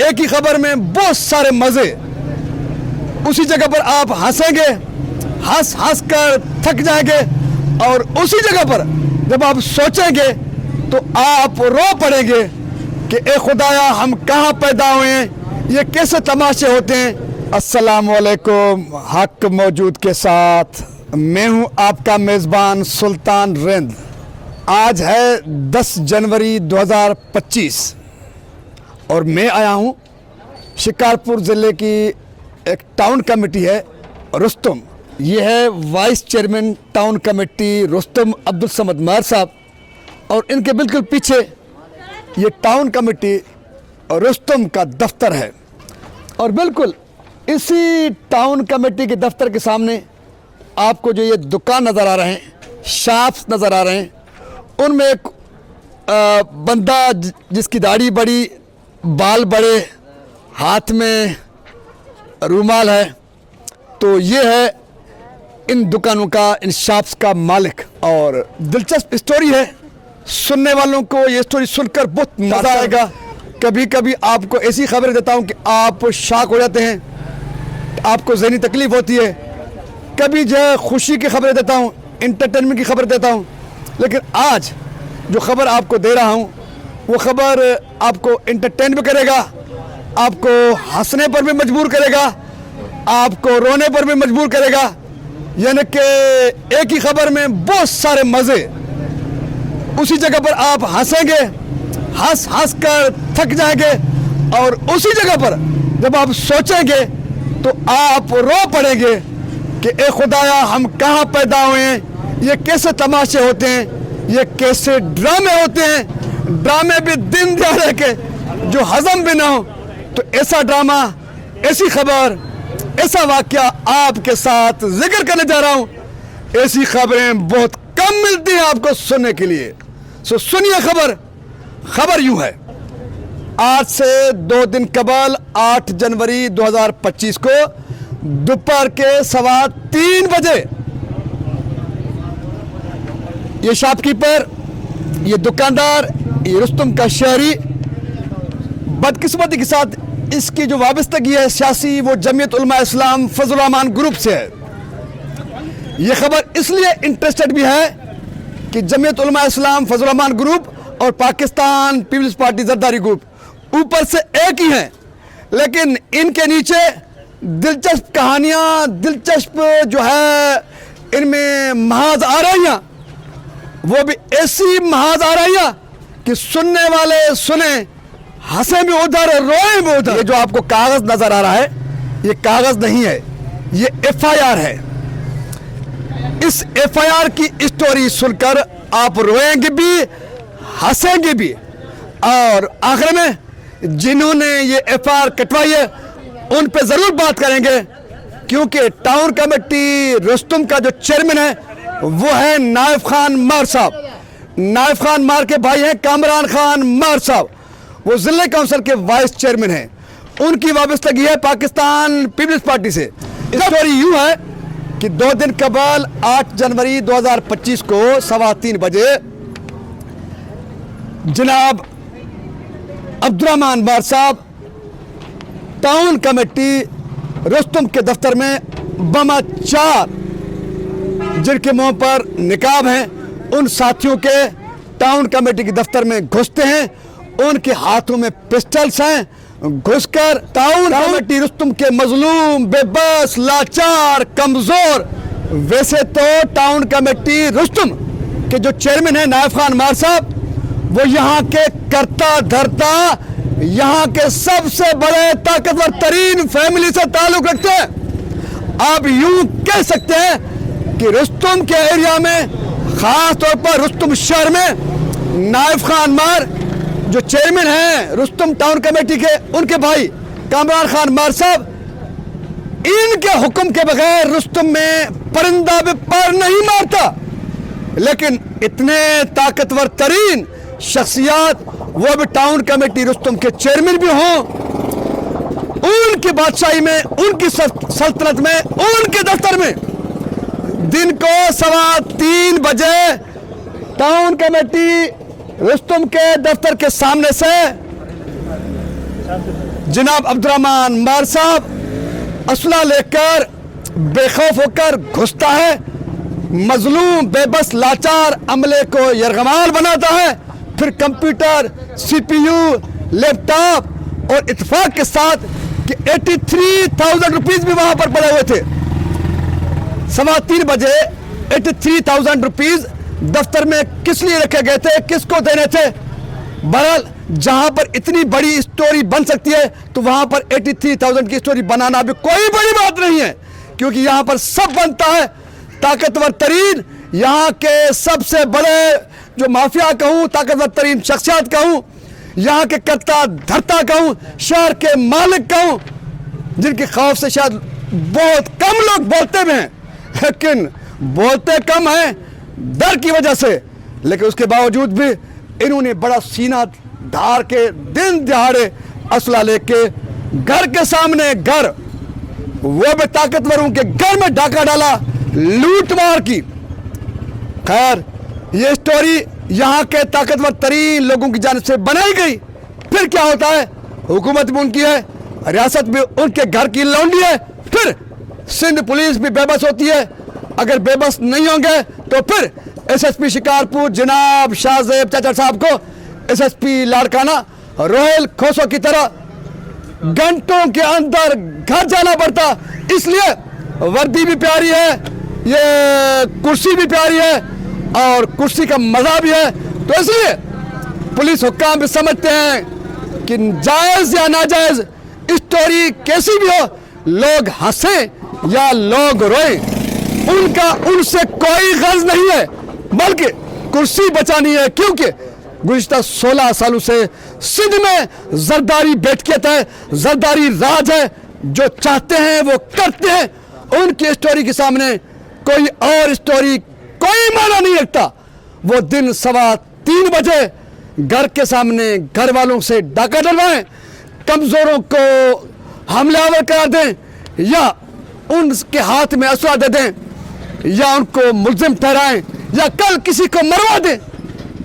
एक ही खबर में बहुत सारे मज़े। उसी जगह पर आप हंसेंगे, हंस हंस कर थक जाएंगे, और उसी जगह पर जब आप सोचेंगे तो आप रो पड़ेंगे कि ए खुदाया हम कहाँ पैदा हुए हैं, ये कैसे तमाशे होते हैं। अस्सलाम वालेकुम। हक मौजूद के साथ मैं हूँ आपका मेज़बान सुल्तान रिंद। आज है 10 जनवरी 2025 और मैं आया हूँ शिकारपुर ज़िले की एक टाउन कमेटी है रुस्तम। ये है vice chairman town committee Rustam Abdul Samad मार साहब, और इनके बिल्कुल पीछे ये टाउन कमेटी रुस्तम का दफ्तर है। और बिल्कुल इसी टाउन कमेटी के दफ्तर के सामने आपको जो ये दुकान नज़र आ रहे हैं, शॉप्स नज़र आ रहे हैं, उनमें एक बंदा जिसकी दाढ़ी बड़ी, बाल बड़े, हाथ में रूमाल है, तो ये है इन दुकानों का, इन शॉप्स का मालिक। और दिलचस्प स्टोरी है, सुनने वालों को ये स्टोरी सुनकर बहुत मज़ा आएगा। कभी कभी आपको ऐसी खबरें देता हूँ कि आप शॉक हो जाते हैं, आपको ज़हनी तकलीफ़ होती है। कभी जो है खुशी की खबरें देता हूँ, इंटरटेनमेंट की खबर देता हूँ, लेकिन आज जो खबर आपको दे रहा हूँ वो खबर आपको इंटरटेन भी करेगा, आपको हंसने पर भी मजबूर करेगा, आपको रोने पर भी मजबूर करेगा। यानी कि एक ही खबर में बहुत सारे मज़े। उसी जगह पर आप हंसेंगे, हंस हंस कर थक जाएंगे, और उसी जगह पर जब आप सोचेंगे तो आप रो पड़ेंगे कि ए खुदाया हम कहाँ पैदा हुए हैं, ये कैसे तमाशे होते हैं, ये कैसे ड्रामे होते हैं। ड्रामे भी दिन दहाड़े के जो हजम भी ना हो, तो ऐसा ड्रामा, ऐसी खबर, ऐसा वाक़या आपके साथ जिक्र करने जा रहा हूँ। ऐसी खबरें बहुत कम मिलती हैं आपको सुनने के लिए। सो सुनिए खबर यूँ है। आज से 2 दिन कबल 8 जनवरी 2025 को दोपहर के 3:15 बजे ये शॉपकीपर, ये दुकानदार, ये रुस्तम का शहरी, बदकिस्मती के साथ इसकी जो वाबस्तगी है सियासी, वो जमीयत उलमा इस्लाम फजल रहमान ग्रुप से है। ये खबर इसलिए इंटरेस्टेड भी है कि जमीयत उलमा इस्लाम फजल रहमान ग्रुप और पाकिस्तान पीपल्स पार्टी जरदारी ग्रुप ऊपर से एक ही हैं, लेकिन इनके नीचे दिलचस्प कहानियाँ, दिलचस्प जो है इनमें महाज आ रही हैं, वो भी ऐसी महाज आ रही हैं कि सुनने वाले सुने, हंसे भी उधर, रोए भी उधर। ये जो आपको कागज़ नज़र आ रहा है, ये कागज़ नहीं है, ये FIR है। इस FIR की स्टोरी सुनकर आप रोएंगे भी, हंसेंगे भी, और आखिर में जिन्होंने ये FIR कटवाई है उन पे ज़रूर बात करेंगे, क्योंकि टाउन कमेटी रुस्तम का जो चेयरमैन है वो है नाइफ खान मार साहब। नाइफ खान मार के भाई हैं कामरान खान मार साहब, वो ज़िले काउंसिल के वाइस चेयरमैन हैं। उनकी वाबस्तगी है पाकिस्तान पीपल्स पार्टी से। स्टोरी यूँ है कि 2 दिन कबल 8 जनवरी 2025 को 3:15 बजे जनाब अब्दुर्रहमान मार साहब टाउन कमेटी रुस्तम के दफ्तर में बमा 4 जिनके मुंह पर निकाब हैं, उन साथियों के टाउन कमेटी के दफ्तर में घुसते हैं। उनके हाथों में पिस्टल्स हैं। घुसकर टाउन कमेटी रुस्तम के मजलूम, बेबस, लाचार, कमजोर, वैसे तो टाउन कमेटी रुस्तम के जो चेयरमैन है नाइफ खान मार साहब, वो यहाँ के करता धरता, यहाँ के सबसे बड़े ताकतवर तरीन फैमिली से ताल्लुक रखते हैं। आप यूं कह सकते हैं कि रुस्तम के एरिया में, खास तौर पर रुस्तम शहर में, नाइफ खान मार जो चेयरमैन हैं रुस्तम टाउन कमेटी के, उनके भाई कामरान खान मार साहब, इनके हुक्म के बगैर रुस्तम में परिंदा भी पर नहीं मारता। लेकिन इतने ताकतवर तरीन शख्सियत, वो भी टाउन कमेटी रुस्तम के चेयरमैन भी हों, उनकी बादशाही में, उनकी सल्तनत में, उनके दफ्तर में दिन को 3:15 बजे टाउन कमेटी रुस्तम के दफ्तर के सामने से जनाब अब्दुर्रहमान मार साहब असला लेकर बेखौफ होकर घुसता है, मजलूम बेबस लाचार अमले को यरगमाल बनाता है, फिर कंप्यूटर, CPU, लैपटॉप और इत्तेफाक के साथ कि 83,000 रुपीज भी वहां पर पड़े हुए थे। 3:15 बजे 83,000 रुपीज दफ्तर में किस लिए रखे गए थे, किसको देने थे? बहरहाल जहां पर इतनी बड़ी स्टोरी बन सकती है तो वहां पर 83,000 की स्टोरी बनाना भी कोई बड़ी बात नहीं है, क्योंकि यहां पर सब बनता है। ताकतवर तरीन यहाँ के सबसे बड़े जो माफिया कहूँ, ताकतवर तरीन शख्सियत कहूँ, यहाँ के करता धरता कहूँ, शहर के मालिक कहूँ, जिनके खौफ से शायद बहुत कम लोग बोलते भी हैं, लेकिन बोलते कम हैं डर की वजह से, लेकिन उसके बावजूद भी इन्होंने बड़ा सीना धार के दिन दिहाड़े असला लेके घर के सामने घर, वो भी ताकतवरों के घर में डाका डाला, लूट मार की। खैर ये स्टोरी यहाँ के ताकतवर तरीन लोगों की जानिब से बनाई गई। फिर क्या होता है, हुकूमत भी उनकी है, रियासत भी उनके घर की लौंडी है, फिर सिंध पुलिस भी बेबस होती है। अगर बेबस नहीं होंगे तो फिर SSP शिकारपुर जनाब शाहजेब चाचा साहब को SSP लाड़काना रोहेल खोसो की तरह घंटों के अंदर घर जाना पड़ता। इसलिए वर्दी भी प्यारी है, ये कुर्सी भी प्यारी है और कुर्सी का मजा भी है, तो इसलिए पुलिस हुक्काम भी समझते हैं कि जायज या नाजायज स्टोरी कैसी भी हो, लोग हंसें या लोग रोएं, उनका उनसे कोई गर्ज नहीं है, बल्कि कुर्सी बचानी है। क्योंकि गुज़िश्ता 16 सालों से सिंध में जरदारी बैठकियत है, जरदारी राज है, जो चाहते हैं वो करते हैं। उनकी स्टोरी के सामने कोई और स्टोरी कोई माना नहीं रखता। वो दिन 3:15 बजे घर के सामने घर वालों से डाका डलवाएं, कमजोरों को हमलावर करार दें या उनके हाथ में असला दे दें या उनको मुल्जिम ठहराएं या कल किसी को मरवा दें,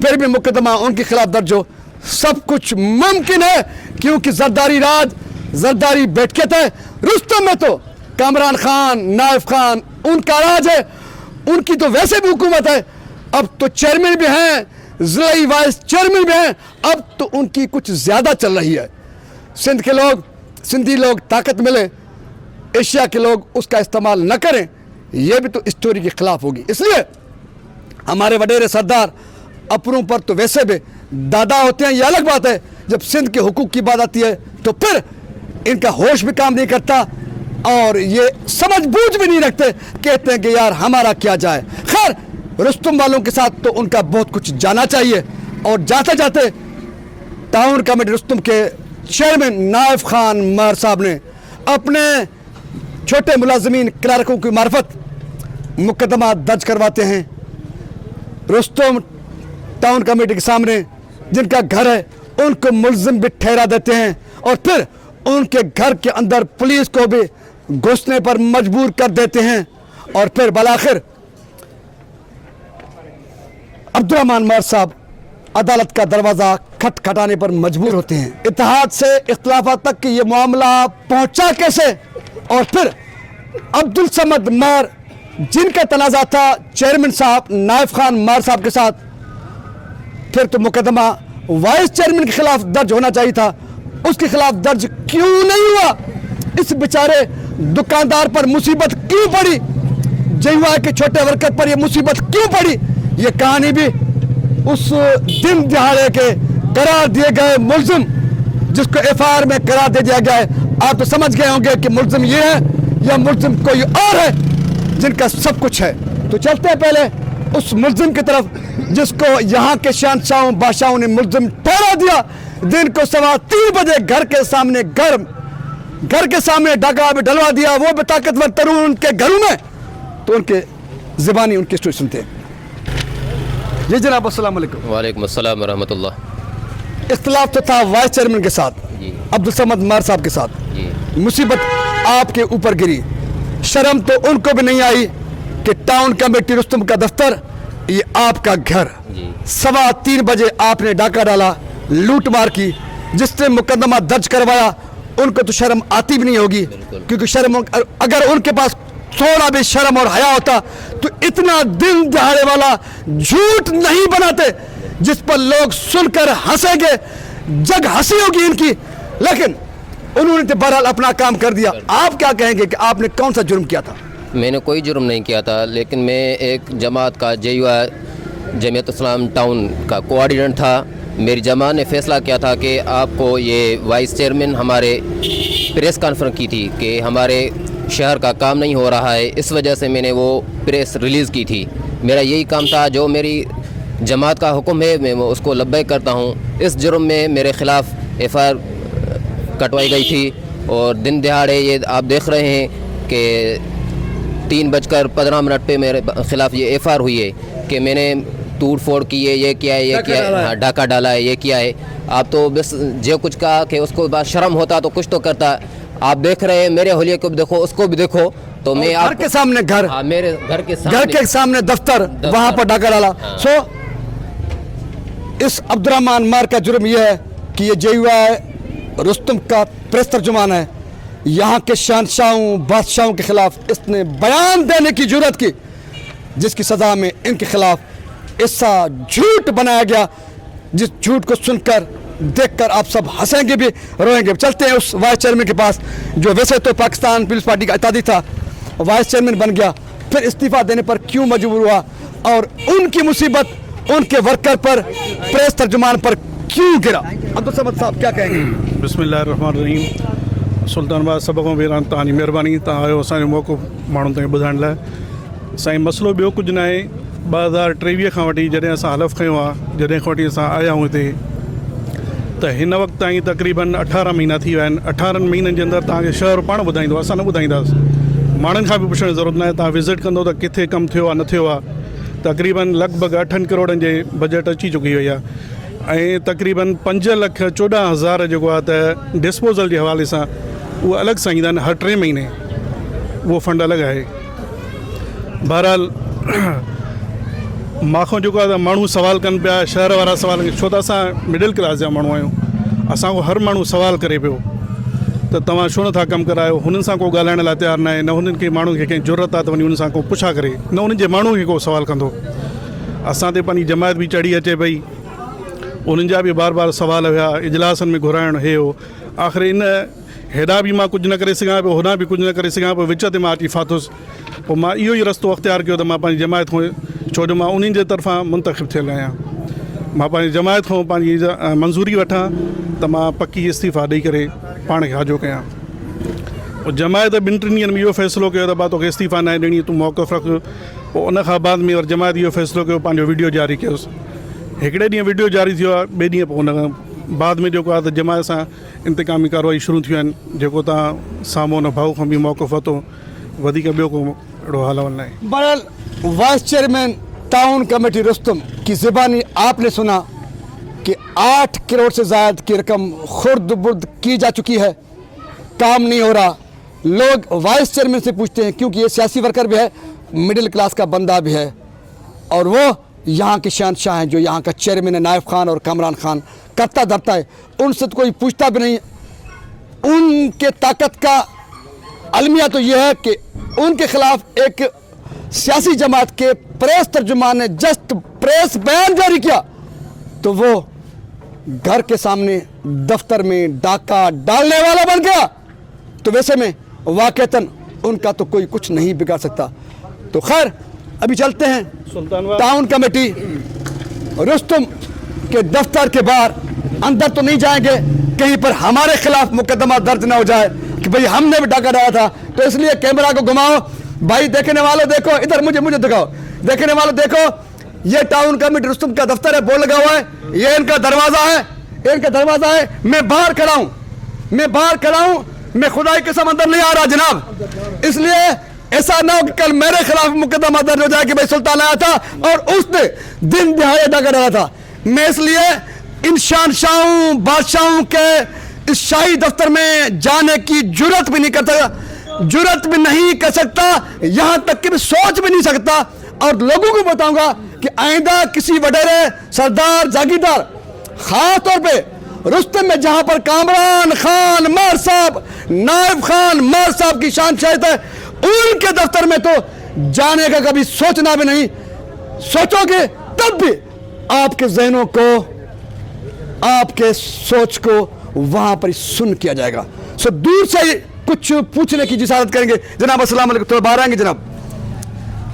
फिर भी मुकदमा उनके खिलाफ दर्ज हो। सब कुछ मुमकिन है, क्योंकि जरदारी राज, जरदारी बैठकियत है। रुस्तम में तो कामरान खान, नाइफ खान उनका राज है, उनकी तो वैसे भी हुकूमत है, अब तो चेयरमैन भी हैं, जिला वाइस चेयरमैन भी हैं, अब तो उनकी कुछ ज्यादा चल रही है। सिंध के लोग, सिंधी लोग ताकत मिले, एशिया के लोग उसका इस्तेमाल न करें, यह भी तो स्टोरी के खिलाफ होगी। इसलिए हमारे वडेरे सरदार अपनों पर तो वैसे भी दादा होते हैं, ये अलग बात है, जब सिंध के हुकूक की बात आती है तो फिर इनका होश भी काम नहीं करता और ये समझ बूझ भी नहीं रखते, कहते हैं कि यार हमारा क्या जाए। खैर रुस्तम वालों के साथ तो उनका बहुत कुछ जाना चाहिए, और जाते जाते टाउन कमेटी रुस्तम के चेयरमैन नाइफ खान मार साहब ने अपने छोटे मुलाजमीन क्लार्कों की मार्फत मुकदमा दर्ज करवाते हैं। रुस्तम टाउन कमेटी के सामने जिनका घर है उनको मुल्जिम भी ठहरा देते हैं, और फिर उनके घर के अंदर पुलिस को भी घुसने पर मजबूर कर देते हैं, और फिर बलाखिर अब्दुर्रहमान मार साहब अदालत का दरवाज़ा खटखटाने पर मजबूर होते हैं। इत्तेहाद से इख्तिलाफात तक कि ये मामला पहुंचा कैसे, और फिर अब्दुल समद मार जिनका तनाज़ा था चेयरमैन साहब नाइफ खान मार साहब के साथ, फिर तो मुकदमा वाइस चेयरमैन के खिलाफ दर्ज होना चाहिए था, उसके खिलाफ दर्ज क्यों नहीं हुआ? इस बेचारे दुकानदार पर मुसीबत क्यों पड़ी? जयुआ के छोटे वर्कर पर यह मुसीबत क्यों पड़ी? ये कहानी भी उस दिन दिहाड़े के करार दिए गए मुल्जिम, जिसको FIR में करार दे दिया गया है, आप तो समझ गए होंगे कि मुल्जिम ये है या मुल्जिम कोई और है जिनका सब कुछ है। तो चलते हैं पहले उस मुल्जिम की तरफ जिसको यहाँ के शहंशाहों बादशाहों ने मुल्जिम ठहरा दिया। दिन को 3:15 बजे घर के सामने डाका भी डलवा दिया, वो भी ताकतवर तरुण उनके घरों में। तो उनके ज़बानी उनकी स्टोरी सुनते हैं। जी जनाब अस्सलाम वालेकुम। वालेकुम अस्सलाम वरहमतुल्लाह। इख्तिलाफ तो था वाइस चेयरमैन के साथ, अब्दुल समद मार साहब के साथ। मुसीबत आपके ऊपर गिरी, शर्म तो उनको भी नहीं आई कि टाउन कमेटी रुस्तम का दफ्तर, ये आपका घर। 3:15 बजे आपने डाका डाला, लूट मार की, जिसने मुकदमा दर्ज करवाया उनको तो शर्म आती भी नहीं होगी, क्योंकि शर्म, अगर उनके पास थोड़ा भी शर्म और हया होता तो इतना दिन दहाड़े वाला झूठ नहीं बनाते जिस पर लोग सुनकर हंसेंगे, जग हंसी होगी इनकी। लेकिन उन्होंने तो बहरहाल अपना काम कर दिया। आप क्या कहेंगे कि आपने कौन सा जुर्म किया था? मैंने कोई जुर्म नहीं किया था, लेकिन मैं एक जमात का जमीयत इस्लाम टाउन का कोऑर्डिनेटर था। मेरी जमात ने फैसला किया था कि आपको ये वाइस चेयरमैन हमारे प्रेस कॉन्फ्रेंस की थी कि हमारे शहर का काम नहीं हो रहा है, इस वजह से मैंने वो प्रेस रिलीज़ की थी। मेरा यही काम था, जो मेरी जमात का हुक्म है मैं वो उसको लब्बैक करता हूँ। इस जुर्म में मेरे ख़िलाफ़ FIR कटवाई गई थी और दिन दहाड़े ये आप देख रहे हैं कि 3:15 पे मेरे ख़िलाफ़ ये FIR हुई है कि मैंने तोड़ फोड़ की है, ये किया है, ये किया है, हाँ, डाका डाला है, ये किया है। आप तो बस जो कुछ कहा कि उसको बाद शर्म होता तो कुछ तो करता। आप देख रहे हैं मेरे हुलिये को भी देखो, उसको भी देखो। तो मैं घर के सामने घर, हाँ, मेरे घर के सामने दफ्तर, वहां पर डाका डाला। हाँ। सो इस अब्दुर्रहमान मार का जुर्म यह है कि ये JUI रुस्तम का प्रेस तर्जुमान है। यहाँ के शहंशाहों बादशाहों के खिलाफ इसने बयान देने की जुर्रत की, जिसकी सज़ा में इनके खिलाफ ऐसा झूठ बनाया गया जिस झूठ को सुनकर देखकर आप सब हंसेंगे भी रोएंगे। चलते हैं उस वाइस चेयरमैन के पास, जो वैसे तो पाकिस्तान पीपल्स पार्टी का इत्यादी था, वाइस चेयरमैन बन गया, फिर इस्तीफ़ा देने पर क्यों मजबूर हुआ, और उनकी मुसीबत उनके वर्कर पर, प्रेस तर्जुमान पर क्यों गिरा। अब्दुल समद साहब क्या कहेंगे? बिस्मिल्लाहिर्रहमानिर्रहीम। सुल्तानाबाद सबकों भेरान तव्हांजी महिरबानी, तव्हां आयो असांजो मौक़ो माण्हुनि ताईं ॿुधाइण लाइ। साईं मसइलो ॿियो कुझु न आहे। 2023 खां वठी जॾहिं असां हलफ़ खयों आहे, जॾहिं खां वठी असां आया आहियूं हिते, त हिन वक़्तु ताईं तक़रीबन 18 महीना थी विया आहिनि। 18 महीननि जे अंदरि तव्हांखे शहर पाण ॿुधाईंदो, असां न ॿुधाईंदासीं। माण्हुनि खां बि पुछण जी ज़रूरत न आहे, तव्हां विज़िट कंदो त किथे कमु थियो आहे न थियो आहे। तक़रीबन लॻभॻि 8 करोड़नि जे बजट अची चुकी वई आहे ऐं तक़रीबन 5,14,000 जेको आहे त डिस्पोज़ल जे हवाले सां उहो अलॻि सां ईंदा आहिनि। हर 3 महीने उहो फंड अलॻि आहे। बहरहाल माखों जेको आहे त माण्हू सवाल कनि पिया, शहर वारा सवाल कनि, छो त असां मिडिल क्लास जा माण्हू आहियूं। असांखो हर माण्हू सवाल करे पियो त तव्हां छो नथा कमु करायो। हुननि सां को ॻाल्हाइण लाइ तयारु न आहे, न हुननि खे माण्हू खे कंहिं ज़रूरत आहे त वञी हुन सां को पुछा करे, न हुननि जे माण्हू खे को सवाल कंदो। असां ते पंहिंजी जमायत बि चढ़ी अचे पई, उन्हनि जा बि बार बार सवाल हुया, इजलासनि में घुराइण हे हो। आख़िर इन हेॾा बि मां कुझु न करे सघां पियो, होॾां बि कुझु न करे सघां पियो, विच ते मां अची फाथुसि। पोइ मां इहो ई रस्तो अख़्तियार कयो त मां पंहिंजी जमायत खां, छो जो मां उन्हनि जे तरफ़ां मुंतख़िब थियल आहियां, मां पंहिंजी जमायत खां पंहिंजी मंज़ूरी वठां त मां पकी इस्तीफ़ा ॾेई करे पाण खे हाजो कयां। पोइ जमायत 2-3 ॾींहंनि में इहो फ़ैसिलो कयो त भाउ तोखे इस्तीफ़ा न ॾियणी, तूं मौक़िफ़ रख। पोइ उन खां बाद में और जमायत इहो फ़ैसिलो कयो, पंहिंजो वीडियो जारी कयोसि। हिकिड़े ॾींहुं वीडियो जारी थियो आहे, ॿिए ॾींहुं पोइ हुन खां बाद में जेको आहे त जमायत सां इंतिकामी कार्रवाई शुरू थियूं आहिनि, जेको तव्हां साम्हूं हुन भाऊ खां बि मौक़िफ़ वरितो। वधीक ॿियो को अहिड़ो हाल न आहे। बहरहाल vice chairman town committee Rustam की ज़बानी आपने सुना कि 8 करोड़ से ज़्यादा की रकम खुर्द बुर्द की जा चुकी है, काम नहीं हो रहा। लोग वाइस चेयरमैन से पूछते हैं, क्योंकि ये सियासी वर्कर भी है, मिडिल क्लास का बंदा भी है, और वो यहाँ के शहंशाह हैं, जो यहाँ का चेयरमैन है नायब खान और कामरान खान, करता धरता है, उनसे तो कोई पूछता भी नहीं। उनके ताकत का अलमिया तो ये है कि उनके खिलाफ एक सियासी जमात के प्रेस तर्जुमान ने जस्ट प्रेस बयान जारी किया तो वो घर के सामने दफ्तर में डाका डालने वाला बन गया। तो वैसे में वाकईतन उनका तो कोई कुछ नहीं बिगाड़ सकता। तो खैर अभी चलते हैं टाउन कमेटी रुस्तम के दफ्तर के बाहर, अंदर तो नहीं जाएंगे, कहीं पर हमारे खिलाफ मुकदमा दर्ज ना हो जाए कि भाई हमने भी डाका डाला था। तो इसलिए कैमरा को घुमाओ भाई, देखने वालों देखो इधर, मुझे दिखाओ, देखने वालों देखो, ये टाउन कमेटी रुस्तम का दफ्तर है, बोर्ड लगा हुआ है, ये इनका दरवाजा है, इनका दरवाजा है। मैं बाहर खड़ा हूँ, मैं खुदाई के साथ अंदर नहीं आ रहा जनाब। इसलिए ऐसा ना हो कि कल मेरे खिलाफ मुकदमा दर्ज हो जाए कि भाई सुल्तान आया था और उसने दिन दिहाड़े डाका डाला था। मैं इसलिए इन शहंशाहों बादशाहों के इस शाही दफ्तर में जाने की जुर्रत भी नहीं कर सकता, यहाँ तक कि मैं सोच भी नहीं सकता। और लोगों को बताऊंगा कि आइंदा किसी वडेरे सरदार जागीरदार, खास तौर पे रुस्तम में जहां पर कामरान खान मार साहब, नायब खान मार साहब की शान शायद है, उनके दफ्तर में तो जाने का कभी सोचना भी नहीं। सोचोगे तब भी आपके जहनों को, आपके सोच को वहां पर सुन किया जाएगा। सो दूर से कुछ पूछने की इजाजत करेंगे। जनाब अस्सलाम वालेकुम, थोड़ा बाहर आएंगे जनाब।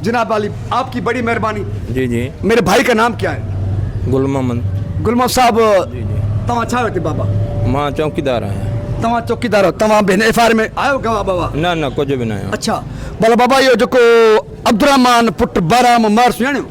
जनाब वाली आपकी बड़ी मेहरबानी। जी जी। मेरे भाई का नाम क्या है? गुल मोहम्मद। गुल मोहम्मद साहब, जी जी। तव्हां छा वरिती बाबा? मां चौकीदार आहियां। तव्हां चौकीदार हो? तव्हां भेण एफआर में आयो गवाह बाबा? न न कुझु बि न आहियां। अच्छा भला बाबा, इहो जेको अब्दुर्रहमान पुट बाराम मार सुञाणियो?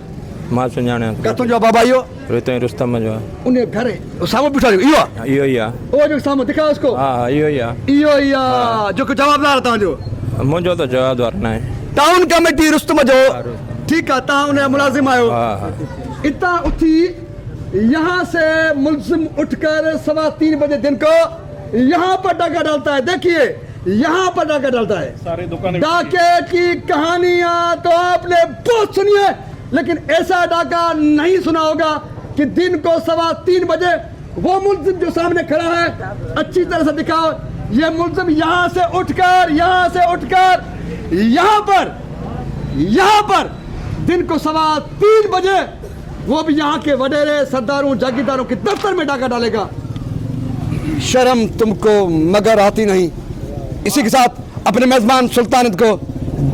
मां सुञाणियां। किथां जो बाबा? इहो हितां रुस्तम जो आहे। उन घर साम्हूं बीठो इहो आहे? इहो ई आहे। ओ जो साम्हूं दिखाओ उसको। हा हा इहो ई आहे। इहो ई आहे जेको जवाबदार आहे तव्हांजो? मुंहिंजो त जवाबदार न आहे। टाउन कमेटी रुस्तम जो? ठीक है, तव्हां उन मुलाजिम आयो। हा हा। इतना उठी यहाँ से मुलजिम उठकर 3:15 बजे दिन को यहाँ पर डाका डालता है। देखिए यहाँ पर डाका डालता है। सारे दुकानें डाके की कहानियां तो आपने बहुत सुनी है, लेकिन ऐसा डाका नहीं सुना होगा कि दिन को 3:15 बजे वो मुलजिम जो सामने खड़ा है, अच्छी तरह से दिखाओ, ये मुलजिम यहाँ से उठकर यहाँ पर दिन को 3:15 बजे वो भी यहाँ के वडेरे सरदारों जागीरदारों के दफ्तर में डाका डालेगा। शर्म तुमको मगर आती नहीं। इसी के साथ अपने मेजबान सुल्तानत को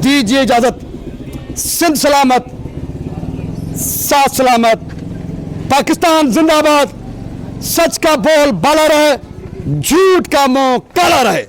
दीजिए इजाजत। सिंध सलामत, साथ सलामत, पाकिस्तान जिंदाबाद। सच का बोल बाला रहे, झूठ का मुंह काला रहे।